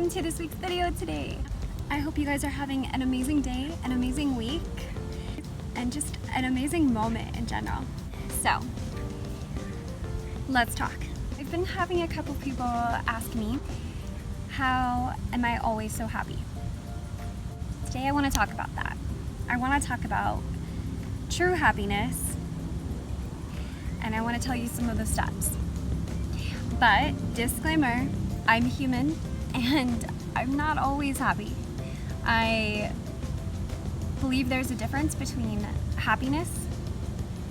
welcome to this week's video today. I hope you guys are having an amazing day, an amazing week, and just an amazing moment in general. So, let's talk. I've been having a couple people ask me, how am I always so happy? Today I want to talk about that. I want to talk about true happiness, and I want to tell you some of the steps. But, disclaimer, I'm human and I'm not always happy. I believe there's a difference between happiness,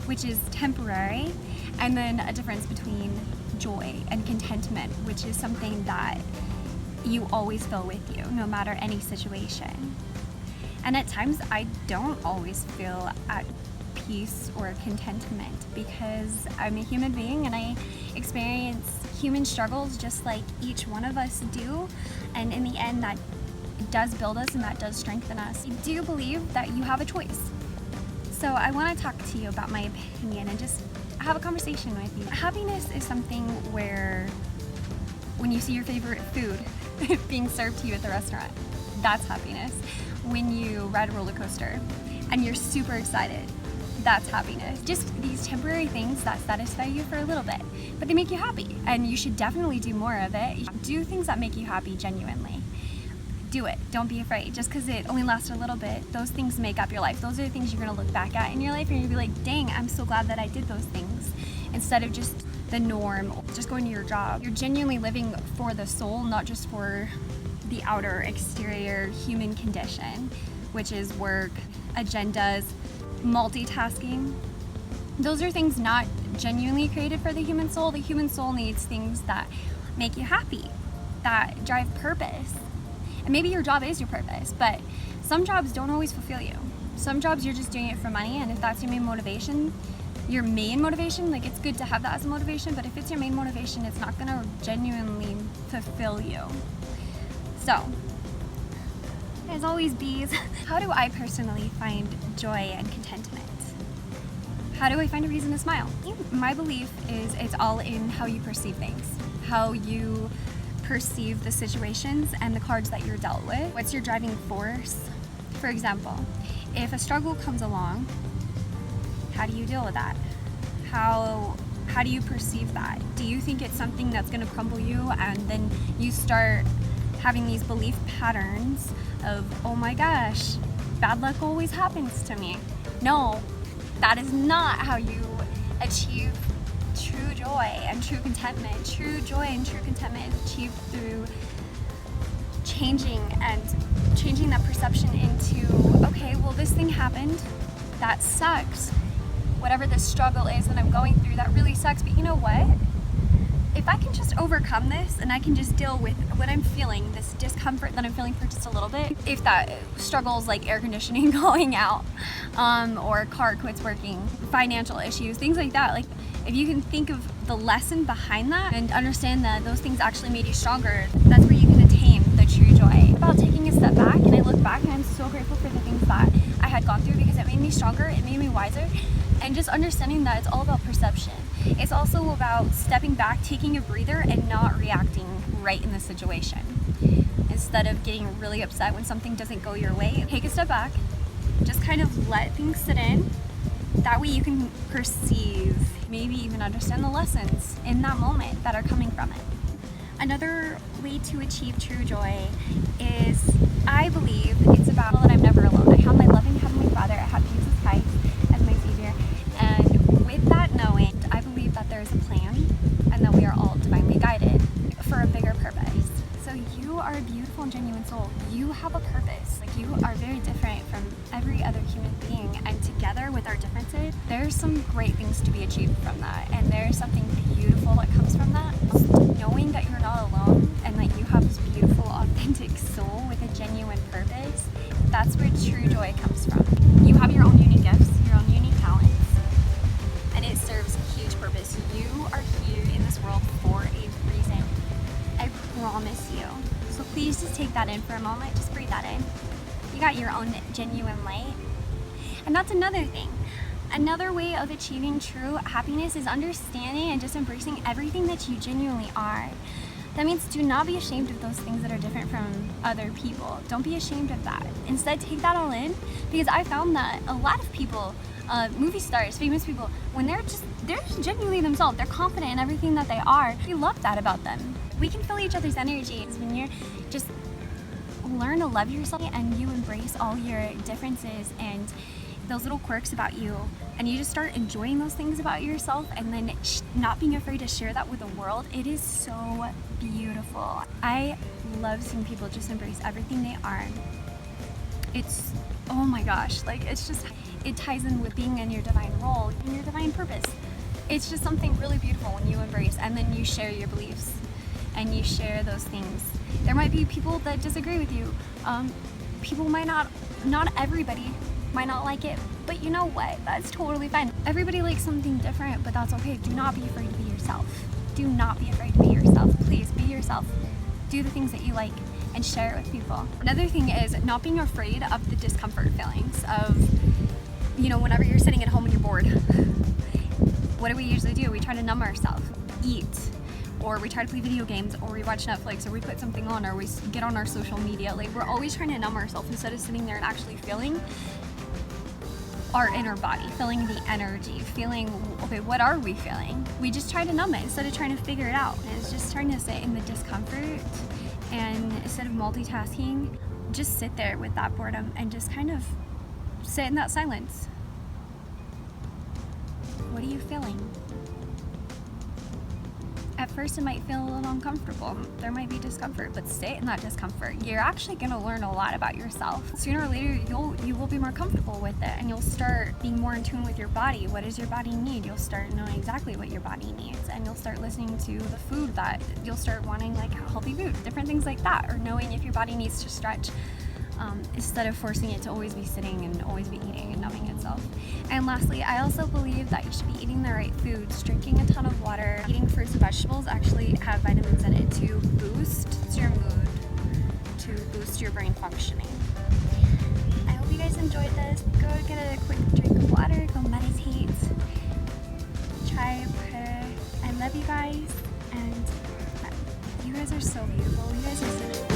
which is temporary, and then a difference between joy and contentment, which is something that you always feel with you, no matter any situation. And at times I don't always feel at peace or contentment because I'm a human being and I experience human struggles just like each one of us do, and in the end that does build us and that does strengthen us. I do believe that you have a choice. So I want to talk to you about my opinion and just have a conversation with you. Happiness is something where when you see your favorite food being served to you at the restaurant, that's happiness. When you ride a roller coaster and you're super excited, that's happiness. Just these temporary things that satisfy you for a little bit, but they make you happy, and you should definitely do more of it. Do things that make you happy genuinely. Do it. Don't be afraid. Just because it only lasts a little bit, those things make up your life. Those are the things you're going to look back at in your life and you'll be like, dang, I'm so glad that I did those things, instead of just the norm, just going to your job. You're genuinely living for the soul, not just for the outer exterior human condition, which is work, agendas, multitasking. Those are things not genuinely created for the human soul. The human soul needs things that make you happy, that drive purpose. And maybe your job is your purpose, but some jobs don't always fulfill you. Some jobs you're just doing it for money, and if that's your main motivation, like it's good to have that as a motivation, but if it's your main motivation, it's not gonna genuinely fulfill you. So, as always, bees, how do I personally find joy and contentment? How do I find a reason to smile? My belief is it's all in how you perceive things, how you perceive the situations and the cards that you're dealt with. What's your driving force? For example, if a struggle comes along, how do you deal with that? How do you perceive that? Do you think it's something that's going to crumble you, and then you start having these belief patterns of, oh my gosh, bad luck always happens to me? No, that is not how you achieve true joy and true contentment. True joy and true contentment is achieved through changing that perception into, okay, well, this thing happened, that sucks. Whatever this struggle is that I'm going through, that really sucks, but you know what? If I can just overcome this and I can just deal with what I'm feeling, this discomfort that I'm feeling for just a little bit, if that struggle is like air conditioning going out, or car quits working, financial issues, things like that, like if you can think of the lesson behind that and understand that those things actually made you stronger, that's where you can attain the true joy. About taking a step back, and I look back and I'm so grateful for the things that I had gone through because it made me stronger, it made me wiser, and just understanding that it's all about perception. It's also about stepping back, taking a breather, and not reacting right in the situation. Instead of getting really upset when something doesn't go your way, take a step back, just kind of let things sit in. That way you can perceive, maybe even understand the lessons in that moment that are coming from it. Another way to achieve true joy is, I believe, it's about that I'm never alone. I have my loving Heavenly Father, I have Jesus Christ as my Savior, and with that knowing, I believe that there is a plan and that we are all divinely guided for a bigger purpose. So you are a beautiful and genuine soul. You have a purpose. Like, you are very different from every other human being, and together with our differences, there's some great things to be achieved from that, and there's something beautiful that comes from that. Knowing that you're not alone and that you have this beautiful, authentic soul with a genuine purpose, that's where true joy comes from. You have your own unique gifts, your own unique talents, and it serves a huge purpose. You are here in this world for a reason. I promise you. So please just take that in for a moment. Just breathe that in. You got your own genuine light. And that's another thing. Another way of achieving true happiness is understanding and just embracing everything that you genuinely are. That means do not be ashamed of those things that are different from other people. Don't be ashamed of that. Instead, take that all in, because I found that a lot of people, movie stars, famous people, when they're just genuinely themselves, they're confident in everything that they are. We love that about them. We can feel each other's energies when you're just learn to love yourself and you embrace all your differences and those little quirks about you, and you just start enjoying those things about yourself and then not being afraid to share that with the world. It is so beautiful. I love seeing people just embrace everything they are. It's, oh my gosh, like it's just, it ties in with being in your divine role and your divine purpose. It's just something really beautiful when you embrace and then you share your beliefs and you share those things. There might be people that disagree with you. People might not everybody might not like it, but you know what? That's totally fine. Everybody likes something different, but that's okay. Do not be afraid to be yourself. Do not be afraid to be yourself. Please be yourself. Do the things that you like and share it with people. Another thing is not being afraid of the discomfort feelings of, you know, whenever you're sitting at home and you're bored. What do we usually do? We try to numb ourselves, eat, or we try to play video games, or we watch Netflix, or we put something on, or we get on our social media. Like, we're always trying to numb ourselves instead of sitting there and actually feeling our inner body, feeling the energy, feeling, okay, what are we feeling? We just try to numb it instead of trying to figure it out. And it's just trying to sit in the discomfort, and instead of multitasking, just sit there with that boredom and just kind of sit in that silence. What are you feeling? At first it might feel a little uncomfortable. There might be discomfort, but sit in that discomfort. You're actually gonna learn a lot about yourself. Sooner or later, you will be more comfortable with it, and you'll start being more in tune with your body. What does your body need? You'll start knowing exactly what your body needs, and you'll start listening to the food that you'll start wanting, like healthy food, different things like that, or knowing if your body needs to stretch. Instead of forcing it to always be sitting and always be eating and numbing itself. And lastly, I also believe that you should be eating the right foods, drinking a ton of water. Eating fruits and vegetables actually have vitamins in it to boost your mood, to boost your brain functioning. I hope you guys enjoyed this. Go get a quick drink of water, go meditate, try prayer. I love you guys, and you guys are so beautiful. You guys are so